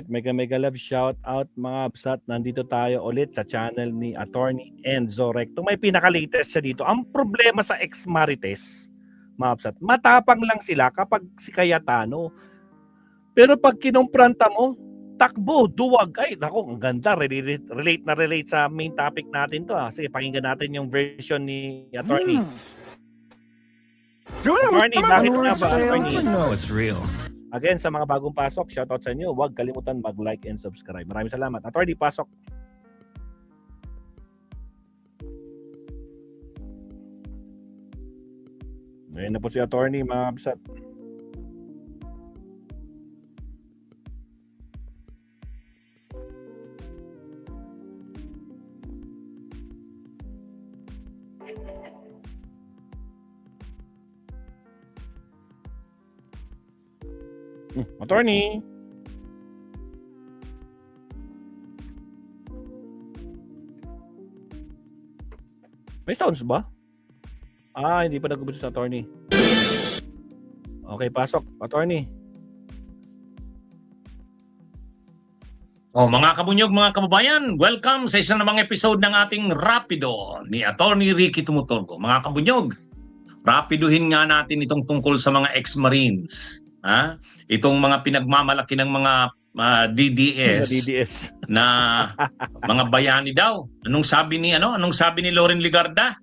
mega love shout out mga absat. Nandito tayo ulit sa channel ni Attorney Enzo Recto. May pinaka-latest siya dito. Ang problema sa ex-marites, mga absat, matapang lang sila kapag si Cayetano. Pero pag kinumpranta mo, takbo, duwag. Ay, naku, ang ganda. Relate sa main topic natin to. Sige, pakinggan natin yung version ni Attorney. Attorney, bakit nga ba, Attorney? No, it's real. Again, sa mga bagong pasok, shoutout sa inyo. Huwag kalimutan mag-like and subscribe. Maraming salamat. Attorney, pasok. Ngayon na po si Attorney, mga absat. Attorney. May sounds ba? Hindi pa nag-umpisa sa Attorney. Okay, pasok. Attorney. Mga kabunyog, mga kababayan, welcome sa isa namang episode ng ating Rapido ni Attorney Ricky Tumuturgo. Mga kabunyog, rapiduhin nga natin itong tungkol sa mga ex-Marines. Itong mga pinagmamalaki ng mga DDS na mga bayani daw. Anong sabi ni Loren Ligarda?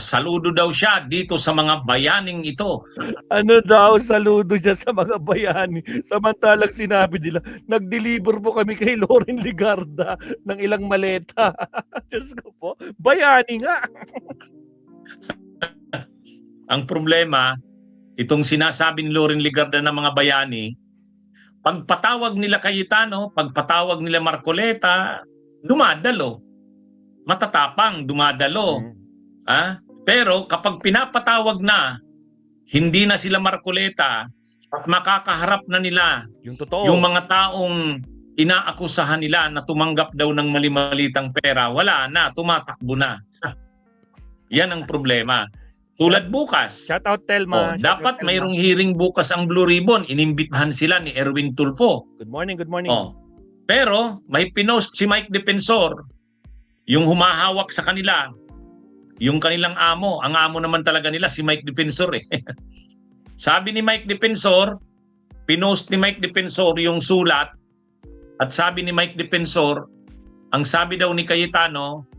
Saludo daw siya dito sa mga bayaning ito. Ano daw saludo siya sa mga bayani? Samantalang sinabi nila, nag-deliver po kami kay Loren Ligarda ng ilang maleta. Diyos ko po, bayani nga. Ang problema, itong sinasabi ni Loren Ligarda ng mga bayani, pagpatawag nila Cayetano, pagpatawag nila Marcoleta, dumadalo. Matatapang, dumadalo. Pero kapag pinapatawag na, hindi na sila Marcoleta at makakaharap na nila yung mga taong inaakusahan nila na tumanggap daw ng mali-malitang pera, wala na, tumatakbo na. Yan ang problema. Tulad bukas. Shout out Telma. Dapat mayroong hearing bukas ang Blue Ribbon. Inimbitahan sila ni Erwin Tulfo. Good morning. Pero may pinost si Mike Defensor, yung humahawak sa kanila, yung kanilang amo. Ang amo naman talaga nila si Mike Defensor eh. Sabi ni Mike Defensor, pinost ni Mike Defensor yung sulat at sabi ni Mike Defensor, ang sabi daw ni Cayetano,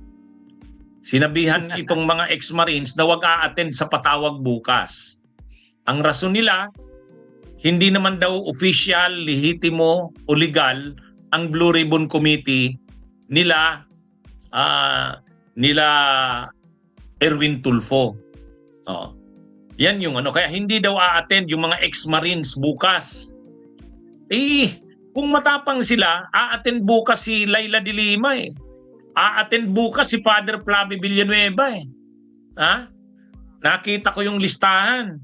sinabihan itong mga ex-Marines na wag a-attend sa patawag bukas. Ang rason nila, hindi naman daw official, lehitimo o legal ang Blue Ribbon Committee nila Erwin Tulfo. Yan yung kaya hindi daw a-attend yung mga ex-Marines bukas. Kung matapang sila, a-attend bukas si Laila de Lima eh. A-attend bukas si Father Flavio Villanueva eh. Nakita ko yung listahan.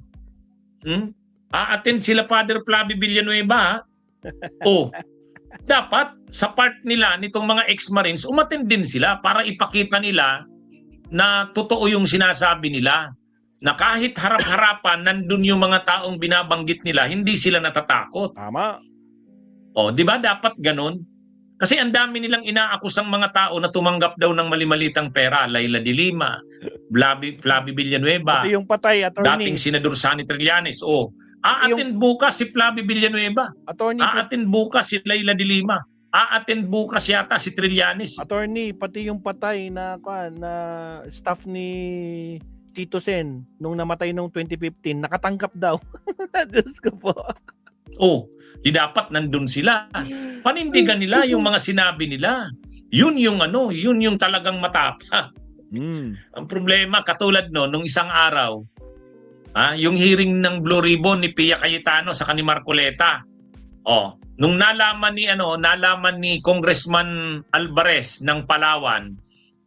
A-attend sila Father Flavio Villanueva. Dapat sa part nila nitong mga ex-Marines, umattend din sila para ipakita nila na totoo yung sinasabi nila. Na kahit harap-harapan, nandun yung mga taong binabanggit nila, hindi sila natatakot. Tama. Di ba dapat ganun? Kasi ang dami nilang inaakusang mga tao na tumanggap daw ng mali-malitang pera. Laila de Lima, Flavio Villanueva, yung patay, Attorney. dating Senador Sani Trillanes. A-attend bukas si Flavio Villanueva. Attorney, A-attend bukas si Laila de Lima. A-attend bukas yata si Trillanes. Attorney, pati yung patay na staff ni Tito Sen nung namatay noong 2015, nakatanggap daw. Diyos ko po. Di dapat nandun sila. Panindigan nila yung mga sinabi nila. Yun yung talagang matapa. Ang problema, katulad nung isang araw, yung hearing ng Blue Ribbon ni Pia Cayetano sa ni Marcoleta. Nung nalaman ni Congressman Alvarez ng Palawan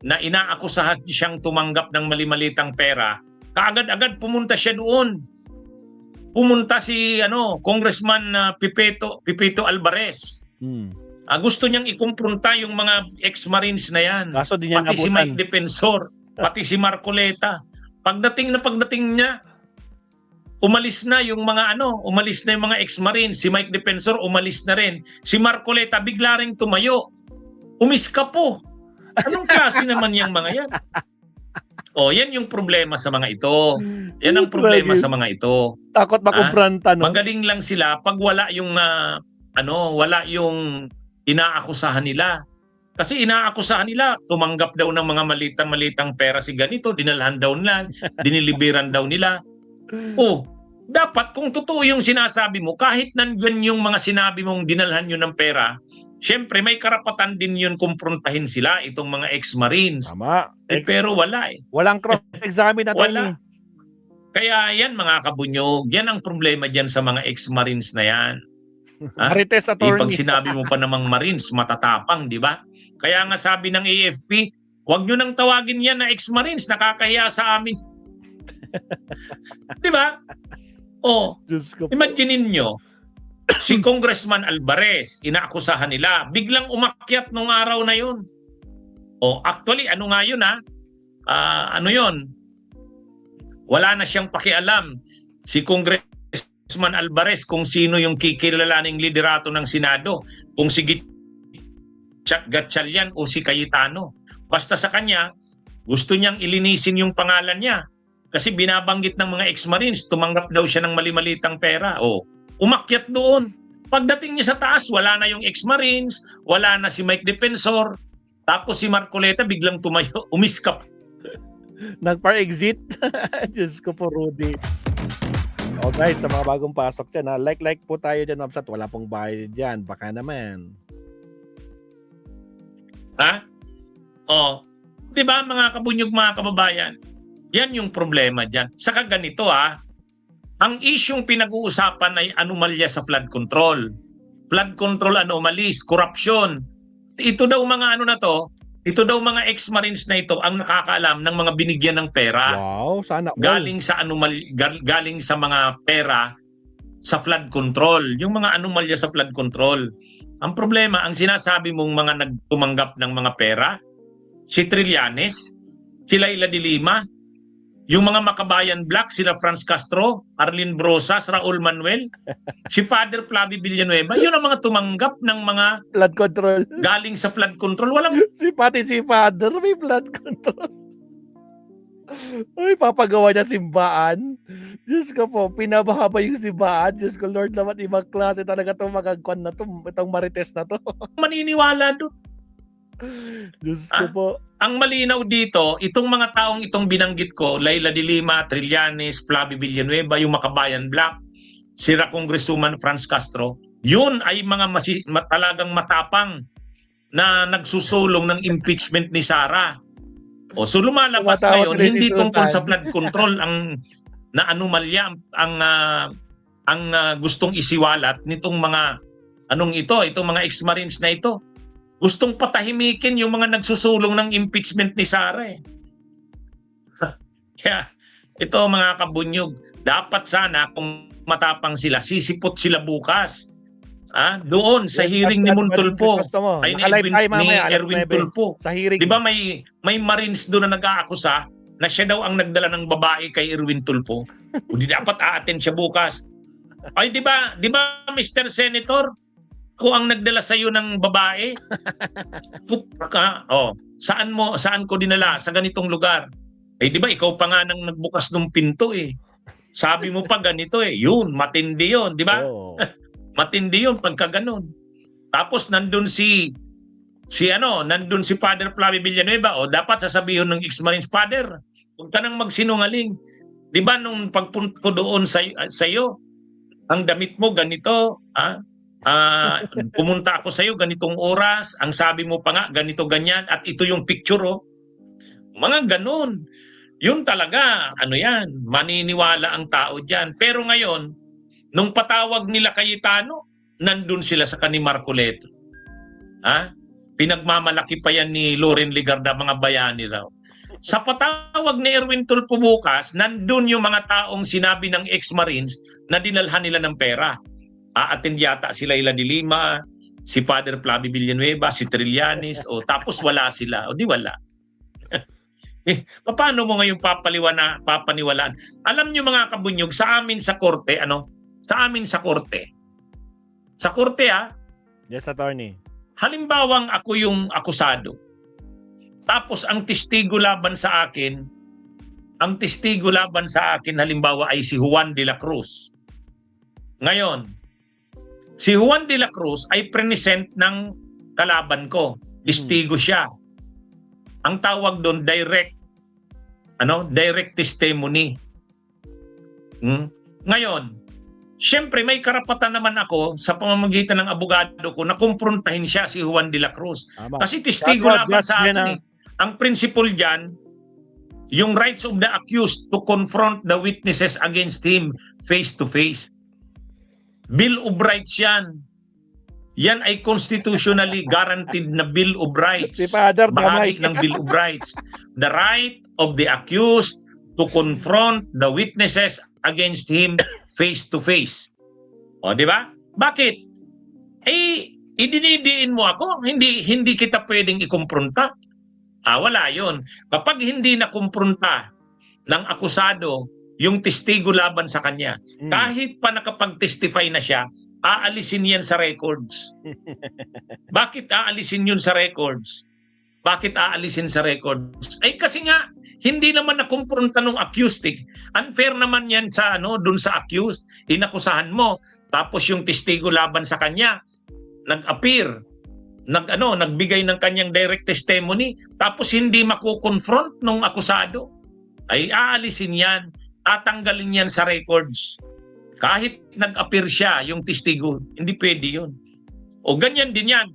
na inaakusahan siyang tumanggap ng mali-malitang pera, kaagad-agad pumunta siya doon. Pumunta si Congressman Pipito Alvarez. Gusto niyang ikumpronta yung mga ex-Marines na yan. Kaso di niya pati nabutan. Si Mike Defensor, pati si Marcoleta. Pagdating niya, umalis na yung mga umalis na yung mga ex-marine, si Mike Defensor umalis na rin. Si Marcoleta bigla ring tumayo. Umiska po. Anong klase naman yung mga yan? Yan yung problema sa mga ito. Yan ang problema sa mga ito. Takot makumpranta, no? Magaling lang sila pag wala yung wala yung inaakusahan nila. Kasi inaakusahan nila, tumanggap daw ng mga malitang-malitang pera si ganito, dinalhan daw nila, diniliberan daw nila. Dapat kung totoo yung sinasabi mo, kahit nandyan yung mga sinabi mong dinalhan nyo ng pera, syempre may karapatan din yun kumprontahin sila, itong mga ex-marines. Tama. Pero wala eh. Walang cross-examine na Wala. Kaya yan mga kabunyog, yan ang problema dyan sa mga ex-marines na yan. Marites attorney. Pag sinabi mo pa namang marines, matatapang, di ba? Kaya nga sabi ng AFP, huwag nyo nang tawagin yan na ex-marines, nakakahiya sa amin. Di ba? Imaginin nyo, si Congressman Alvarez, inaakusahan nila, biglang umakyat nung araw na yun. Actually, ano nga yun ano yun? Wala na siyang pakialam si Congressman Alvarez kung sino yung kikilalaning liderato ng Senado, kung si Gatchalian o si Cayetano. Basta sa kanya, gusto niyang ilinisin yung pangalan niya. Kasi binabanggit ng mga ex-marines, tumanggap daw siya ng mali-malitang pera. Umakyat doon. Pagdating niya sa taas, wala na yung ex-marines, wala na si Mike Defensor. Tapos si Marcoleta biglang tumayo, umiskap. Nagpa-exit. Diyos ko po, Rudy. Guys, sa mga bagong pasok dyan, like po tayo dyan, Mabsat. Wala pong bayad dyan. Baka naman. Di ba mga kabunyog, mga kababayan? Yan yung problema dyan. Saka ganito ang isyong pinag-uusapan ay anomalya sa flood control. Flood control anomalies, corruption. Ito daw mga ito daw mga ex-marines na ito ang nakakaalam ng mga binigyan ng pera. Wow, sana all. Galing sa mga pera sa flood control. Yung mga anomalya sa flood control. Ang problema, ang sinasabi mong mga nagtumanggap ng mga pera, si Trillanes, si Laila de Lima, yung mga Makabayan Black, sila Franz Castro, Arlene Brosas, Raul Manuel, si Father Flavie Villanueva, yun ang mga tumanggap ng mga flood control. Galing sa flood control. Walang Pati si Father may flood control. Uy, papagawa niya simbaan. Diyos ko po, pinabahaba yung simbaan. Diyos ko, Lord naman, ibang klase talaga itong magagkwan na to, itong marites na to. maniniwala doon. Diyos ko po. Ang malinaw dito, itong mga taong itong binanggit ko, Laila de Lima, Trillanes, Flavie Villanueva, yung Makabayan Black, sira Congresswoman Franz Castro, yun ay mga talagang matapang na nagsusulong ng impeachment ni Sara. So lumalabas ngayon, hindi tungkol sa flood control ang na anomalya ang gustong isiwalat nitong mga itong mga ex-marines na ito. Gustong patahimikin yung mga nagsusulong ng impeachment ni Sara. Kaya ito mga kabunyog, dapat sana kung matapang sila, sisipot sila bukas. Doon sa hearing ni Montulfo, ay ni Erwin Tulfo. Sa hearing. Di ba may Marines doon na nag-aakusa na siya daw ang nagdala ng babae kay Erwin Tulfo? Hindi dapat a-attend siya bukas. Ay di ba Mr. Senator, kung ang nagdala sa iyo ng babae, saan ko dinala? Sa ganitong lugar. Di ba ikaw pa nga nang nagbukas ng pinto Sabi mo pa ganito Yun, matindi yun, di ba? Matindi yun pagka ganun. Tapos nandun si Father Flavie Villanueva, dapat sasabihin ng ex-marines, Father, huwag ka nang magsinungaling. Di ba nung pagpunta ko doon sa iyo, ang damit mo ganito, pumunta ako sa iyo ganitong oras, ang sabi mo pa nga ganito ganyan, at ito yung picture Mga ganun. Yun talaga, maniniwala ang tao diyan. Pero ngayon, nung patawag nila Cayetano, nandun sila sa kani Marcoleta. Pinagmamalaki pa yan ni Loren Legarda, mga bayani raw. Sa patawag ni Erwin Tulfo bukas, nandun yung mga taong sinabi ng ex-marines na dinalhan nila ng pera. Aattend yata si Laila de Lima, si Father Flavie Villanueva, si Trillanes, tapos wala sila. Di wala. Paano mo ngayon papaniwalaan? Alam niyo mga kabunyog, sa amin sa korte, Sa amin sa korte. Sa korte Yes, attorney. halimbawang ako yung akusado. Tapos ang testigo laban sa akin, halimbawa ay si Juan de la Cruz. Ngayon, si Juan de la Cruz ay present ng kalaban ko. Testigo siya. Ang tawag doon direct testimony. Ngayon, syempre may karapatan naman ako sa pamamagitan ng abogado ko na kumprontahin siya si Juan de la Cruz. Tama. Kasi testigo laban sa Yan akin. Ang principle diyan, yung rights of the accused to confront the witnesses against him face to face. Bill of Rights yan. Yan ay constitutionally guaranteed na Bill of Rights. Si Father Bahagi Damay. ng Bill of Rights. The right of the accused to confront the witnesses against him face to face. O, di ba? Bakit? Idinidiin mo ako, hindi kita pwedeng ikumpronta. Wala yon. Kapag hindi na kumpronta ng akusado yung testigo laban sa kanya, kahit pa nakapag-testify na siya, aalisin yan sa records. Bakit aalisin yun sa records? Bakit aalisin sa records? Kasi nga, hindi naman nakumpronta ng accused. Unfair naman yan sa dun sa accused. Inakusahan mo. Tapos yung testigo laban sa kanya, nag-appear. Nagbigay ng kanyang direct testimony. Tapos hindi makukonfront ng akusado. Aalisin yan. Tatanggalin yan sa records. Kahit nag-appear siya, yung testigo, hindi pwede yun. O ganyan din yan.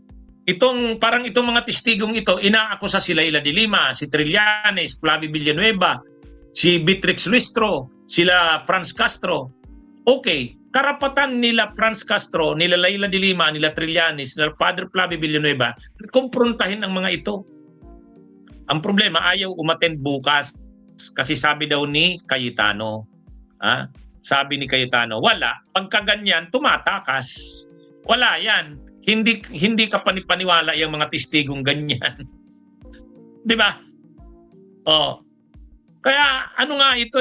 Parang itong mga testigong ito, inaakusa si Leila de Lima, si Trillanes, Flavie Villanueva, si Beatrix Luistro, sila Franz Castro. Okay, karapatan nila Franz Castro, nila Leila de Lima, nila Trillanes, nila Father Flavie Villanueva, kumprontahin ang mga ito. Ang problema, ayaw umattend bukas kasi sabi daw ni Cayetano, sabi ni Cayetano, wala. Pagka ganyan, tumatakas. Wala yan. Hindi ka panipaniwala yung mga testigong ganyan. Di ba? Kaya nga ito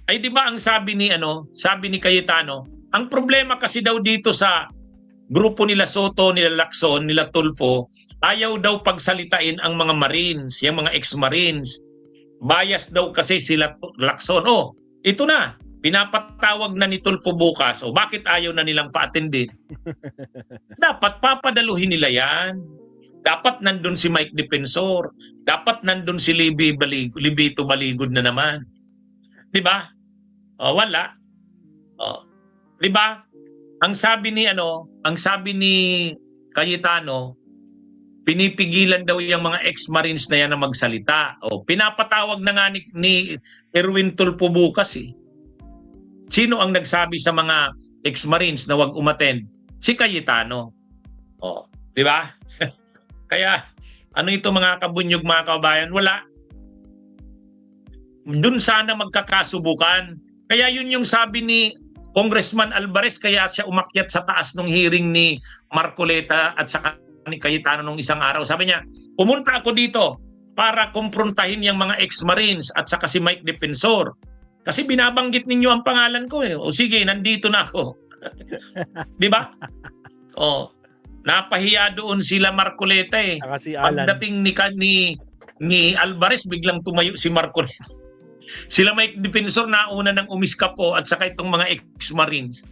di ba ang sabi ni Cayetano, ang problema kasi daw dito sa grupo nila Soto, nila Lacson, nila Tulfo, ayaw daw pagsalitain ang mga Marines, yung mga ex-Marines. Bias daw kasi sila Lacson. Ito na. Pinapatawag na ni Tulfo bukas. Bakit ayaw na nilang pa-attendin? Dapat papadaluhin nila yan. Dapat nandun si Mike Defensor. Dapat nandun si Libito Baligod na naman. Di ba? Wala. Di ba? Ang sabi ni Cayetano, pinipigilan daw yung mga ex-Marines na yan na magsalita. Pinapatawag na nga ni Erwin Tulfo bukas Sino ang nagsabi sa mga ex-Marines na wag umattend? Si Cayetano. Di ba? Kaya, ito mga kabunyog, mga kabayan? Wala. Dun sana magkakasubukan. Kaya yun yung sabi ni Congressman Alvarez, kaya siya umakyat sa taas ng hearing ni Marcoleta at saka ni Cayetano nung isang araw. Sabi niya, pumunta ako dito para kumprontahin yung mga ex-Marines at saka si Mike Defensor. Kasi binabanggit ninyo ang pangalan ko sige, nandito na ako. Di ba? Napahiya doon sila Marcoleta Si Alan. Pagdating ni Alvarez, biglang tumayo si Marcoleta. Sila Mike Defensor nauna ng umiskapo at saka itong mga ex-Marines.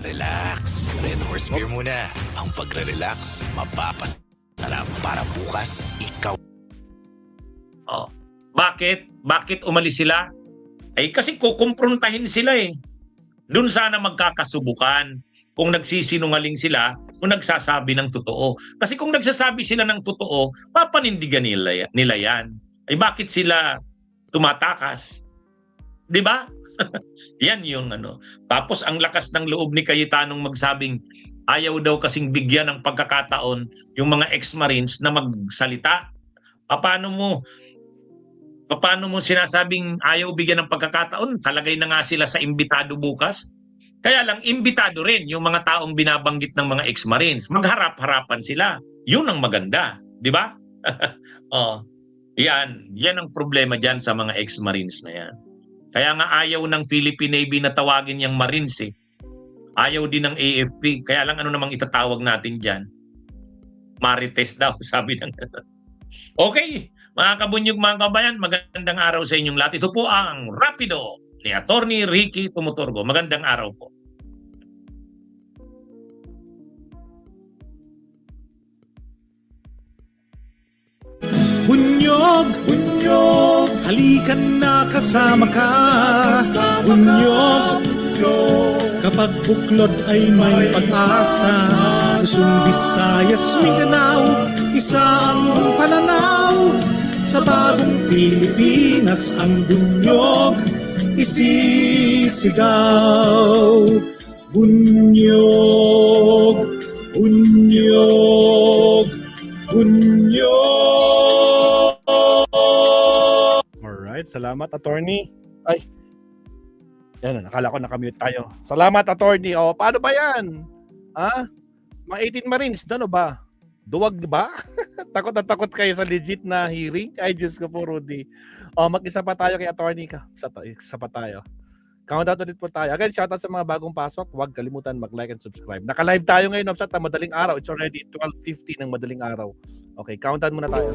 Relax. Red Horse Beer muna. Ang pagre-relax, mapapasarap para bukas, ikaw. Bakit umalis sila? Kasi kukumprontahin sila Doon sana magkakasubukan kung nagsisinungaling sila o nagsasabi ng totoo. Kasi kung nagsasabi sila ng totoo, papanindigan nila yan. Bakit sila tumatakas? Di ba? Yan yung Tapos ang lakas ng loob ni Cayetanong magsabing ayaw daw kasing bigyan ng pagkakataon yung mga ex-Marines na magsalita. Paano mo sinasabing ayaw bigyan ng pagkakataon? Talagay na nga sila sa imbitado bukas. Kaya lang, imbitado rin yung mga taong binabanggit ng mga ex-Marines. Magharap-harapan sila. Yun ang maganda. Di ba? Yan ang problema dyan sa mga ex-Marines na yan. Kaya nga ayaw ng Philippine Navy na tawagin yung Marines eh. Ayaw din ng AFP. Kaya lang ano namang itatawag natin dyan? Marites daw, sabi ng... Okay, mga kabunyog, mga kabayan, magandang araw sa inyong lahat. Ito po ang Rapido ni Attorney Ricky Tumuturgo. Magandang araw po. Bunyog, bunyog, halikan na kasama ka. Bunyog, kapag buklod ay may pag-asa. Luzon, Visayas, Mindanao, isa ang pananaw. Sa bagong Pilipinas ang bunyog isisigaw. Bunyog, bunyog, bunyog. Alright, salamat attorney. Ay. Yan, nakala ko nakamute tayo. Salamat attorney. O, paano ba yan? Ha? Mga 18 Marines, ano ba? Duwag ba? Takot na takot kayo sa legit na hearing? Ay, Diyos ko po, Rudy. O, mag-isa pa tayo kay attorney ka. Isa pa tayo. Countdown ulit po tayo. Again, shoutout sa mga bagong pasok. Huwag kalimutan mag-like and subscribe. Naka-live tayo ngayon, sa madaling araw. It's already 12:50 ng madaling araw. Okay, countdown muna tayo.